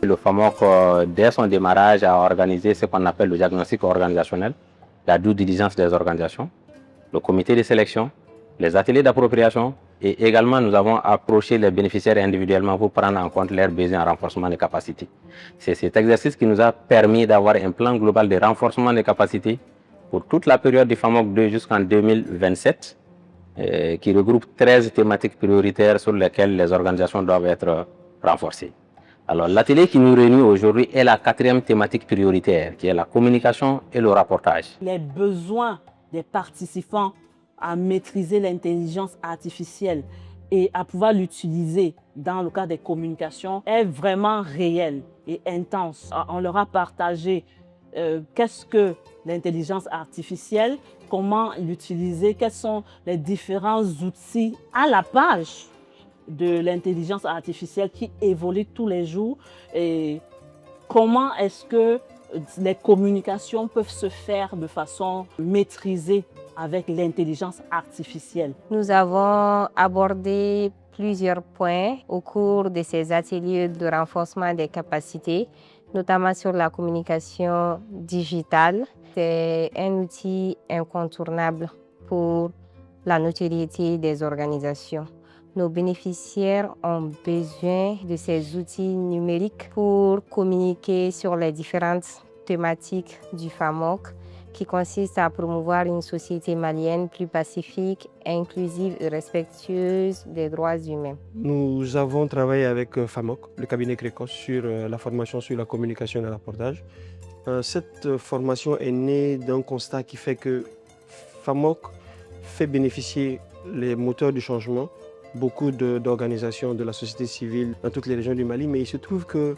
Le FAMOC, dès son démarrage, a organisé ce qu'on appelle le diagnostic organisationnel, la due diligence des organisations, le comité de sélection, les ateliers d'appropriation et également nous avons approché les bénéficiaires individuellement pour prendre en compte leurs besoins en renforcement des capacités. C'est cet exercice qui nous a permis d'avoir un plan global de renforcement des capacités pour toute la période du FAMOC 2 jusqu'en 2027 qui regroupe 13 thématiques prioritaires sur lesquelles les organisations doivent être renforcées. Alors, l'atelier qui nous réunit aujourd'hui est la 4e thématique prioritaire, qui est la communication et le rapportage. Les besoins des participants à maîtriser l'intelligence artificielle et à pouvoir l'utiliser dans le cadre des communications est vraiment réel et intense. On leur a partagé qu'est-ce que l'intelligence artificielle, comment l'utiliser, quels sont les différents outils à la page de l'intelligence artificielle qui évolue tous les jours et comment est-ce que les communications peuvent se faire de façon maîtrisée avec l'intelligence artificielle. Nous avons abordé plusieurs points au cours de ces ateliers de renforcement des capacités, notamment sur la communication digitale. C'est un outil incontournable pour la notoriété des organisations. Nos bénéficiaires ont besoin de ces outils numériques pour communiquer sur les différentes thématiques du FAMOC qui consistent à promouvoir une société malienne plus pacifique, inclusive et respectueuse des droits humains. Nous avons travaillé avec FAMOC, le cabinet Crécos, sur la formation sur la communication et le rapportage. Cette formation est née d'un constat qui fait que FAMOC fait bénéficier les moteurs du changement, beaucoup d'organisations de la société civile dans toutes les régions du Mali, mais il se trouve que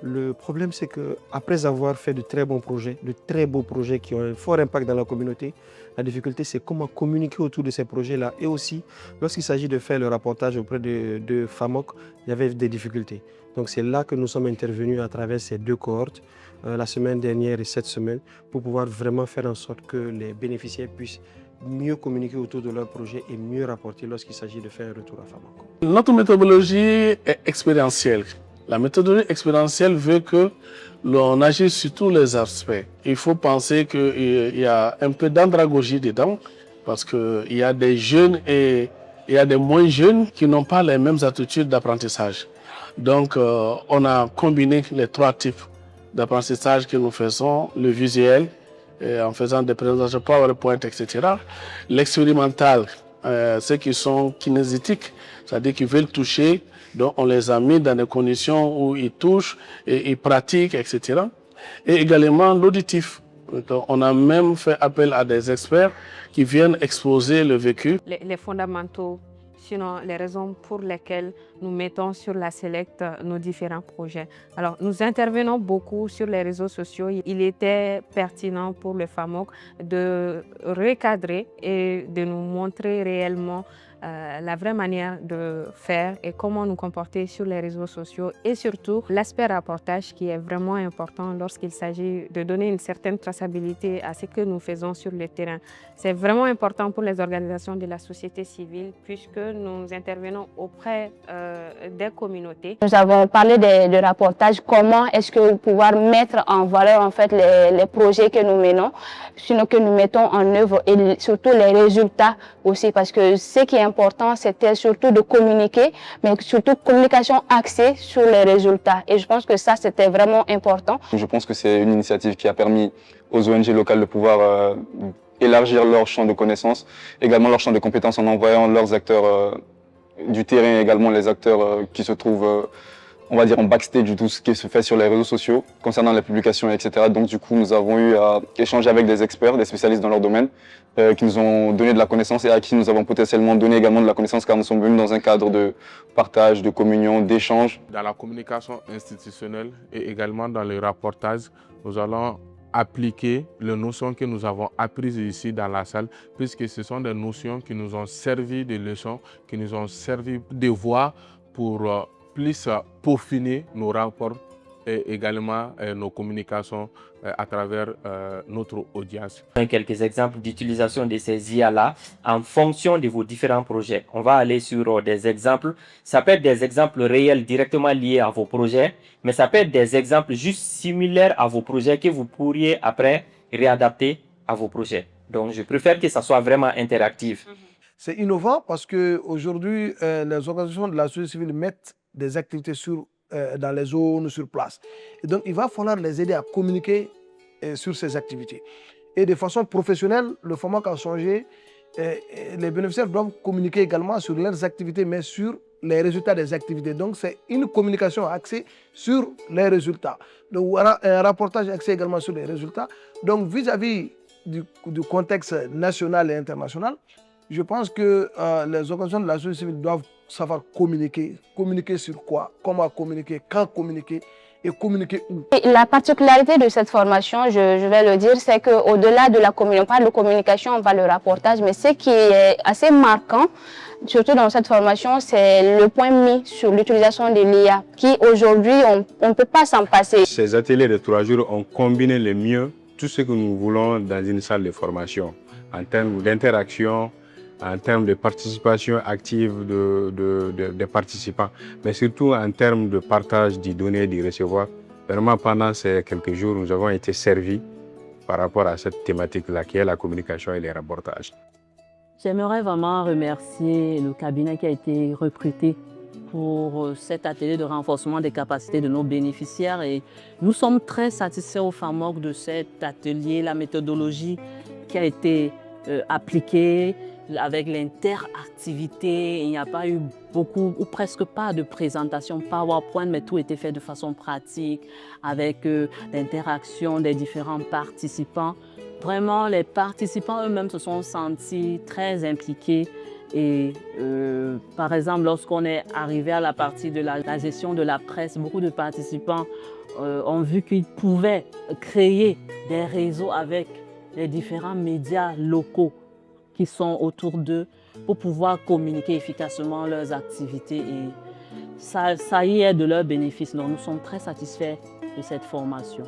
le problème, c'est qu'après avoir fait de très bons projets, de très beaux projets qui ont un fort impact dans la communauté, la difficulté, c'est comment communiquer autour de ces projets-là. Et aussi, lorsqu'il s'agit de faire le rapportage auprès de FAMOC, il y avait des difficultés. Donc c'est là que nous sommes intervenus à travers ces 2 cohortes, la semaine dernière et cette semaine, pour pouvoir vraiment faire en sorte que les bénéficiaires puissent mieux communiquer autour de leur projet et mieux rapporter lorsqu'il s'agit de faire un retour à FAMOC. Notre méthodologie est expérientielle. La méthodologie expérientielle veut que l'on agisse sur tous les aspects. Il faut penser qu'il y a un peu d'andragogie dedans, parce qu'il y a des jeunes et il y a des moins jeunes qui n'ont pas les mêmes attitudes d'apprentissage. Donc, on a combiné les 3 types d'apprentissage que nous faisons, le visuel, en faisant des présentations PowerPoint, etc. L'expérimental, ceux qui sont kinesthétiques, c'est-à-dire qui veulent toucher, donc on les a mis dans des conditions où ils touchent et ils pratiquent, etc. Et également l'auditif. On a même fait appel à des experts qui viennent exposer le vécu. Les fondamentaux, sinon les raisons pour lesquelles nous mettons sur la Select nos différents projets. Alors, nous intervenons beaucoup sur les réseaux sociaux. Il était pertinent pour le FAMOC de recadrer et de nous montrer réellement la vraie manière de faire et comment nous comporter sur les réseaux sociaux et surtout l'aspect rapportage qui est vraiment important lorsqu'il s'agit de donner une certaine traçabilité à ce que nous faisons sur le terrain. C'est vraiment important pour les organisations de la société civile puisque nous intervenons auprès des communautés. Nous avons parlé de rapportage, comment est-ce que pouvoir mettre en valeur en fait les projets que nous menons, sinon que nous mettons en œuvre et surtout les résultats aussi parce que ce qui est important c'était surtout de communiquer, mais surtout communication axée sur les résultats et je pense que ça c'était vraiment important. Je pense que c'est une initiative qui a permis aux ONG locales de pouvoir élargir leur champ de connaissances, également leur champ de compétences en envoyant leurs acteurs du terrain, également les acteurs qui se trouvent, on va dire, en backstage de tout ce qui se fait sur les réseaux sociaux, concernant les publications, etc. Donc du coup, nous avons eu à échanger avec des experts, des spécialistes dans leur domaine, qui nous ont donné de la connaissance et à qui nous avons potentiellement donné également de la connaissance car nous sommes venus dans un cadre de partage, de communion, d'échange. Dans la communication institutionnelle et également dans le rapportage, nous allons appliquer les notions que nous avons apprises ici dans la salle, puisque ce sont des notions qui nous ont servi de leçons, qui nous ont servi de voies pour plus peaufiner nos rapports et également nos communications à travers notre audience. Quelques exemples d'utilisation de ces IA-là en fonction de vos différents projets. On va aller sur des exemples. Ça peut être des exemples réels directement liés à vos projets, mais ça peut être des exemples juste similaires à vos projets que vous pourriez après réadapter à vos projets. Donc, je préfère que ça soit vraiment interactif. C'est innovant parce qu'aujourd'hui, les organisations de la société civile mettent des activités dans les zones, sur place. Et donc, il va falloir les aider à communiquer sur ces activités. Et de façon professionnelle, le FAMOC a changé. Les bénéficiaires doivent communiquer également sur leurs activités, mais sur les résultats des activités. Donc, c'est une communication axée sur les résultats. Donc, un rapportage axé également sur les résultats. Donc, vis-à-vis du contexte national et international, je pense que les organisations de la société civile doivent savoir communiquer. Communiquer sur quoi, comment communiquer, quand communiquer et communiquer où. Et la particularité de cette formation, je vais le dire, c'est qu'au-delà de la communication, on parle de communication, on parle de rapportage, mais ce qui est assez marquant, surtout dans cette formation, c'est le point mis sur l'utilisation de l'IA, qui aujourd'hui, on ne peut pas s'en passer. Ces ateliers de 3 jours ont combiné le mieux tout ce que nous voulons dans une salle de formation, en termes d'interaction, en termes de participation active des participants, mais surtout en termes de partage des données, du recevoir. Vraiment, pendant ces quelques jours, nous avons été servis par rapport à cette thématique-là, qui est la communication et les rapportages. J'aimerais vraiment remercier le cabinet qui a été recruté pour cet atelier de renforcement des capacités de nos bénéficiaires. Et nous sommes très satisfaits au FAMOC de cet atelier, la méthodologie qui a été appliquée, avec l'interactivité. Il n'y a pas eu beaucoup ou presque pas de présentation PowerPoint, mais tout était fait de façon pratique, avec l'interaction des différents participants. Vraiment, les participants eux-mêmes se sont sentis très impliqués. Et par exemple, lorsqu'on est arrivé à la partie de la gestion de la presse, beaucoup de participants ont vu qu'ils pouvaient créer des réseaux avec les différents médias locaux qui sont autour d'eux pour pouvoir communiquer efficacement leurs activités, et ça y est de leur bénéfice. Donc nous sommes très satisfaits de cette formation.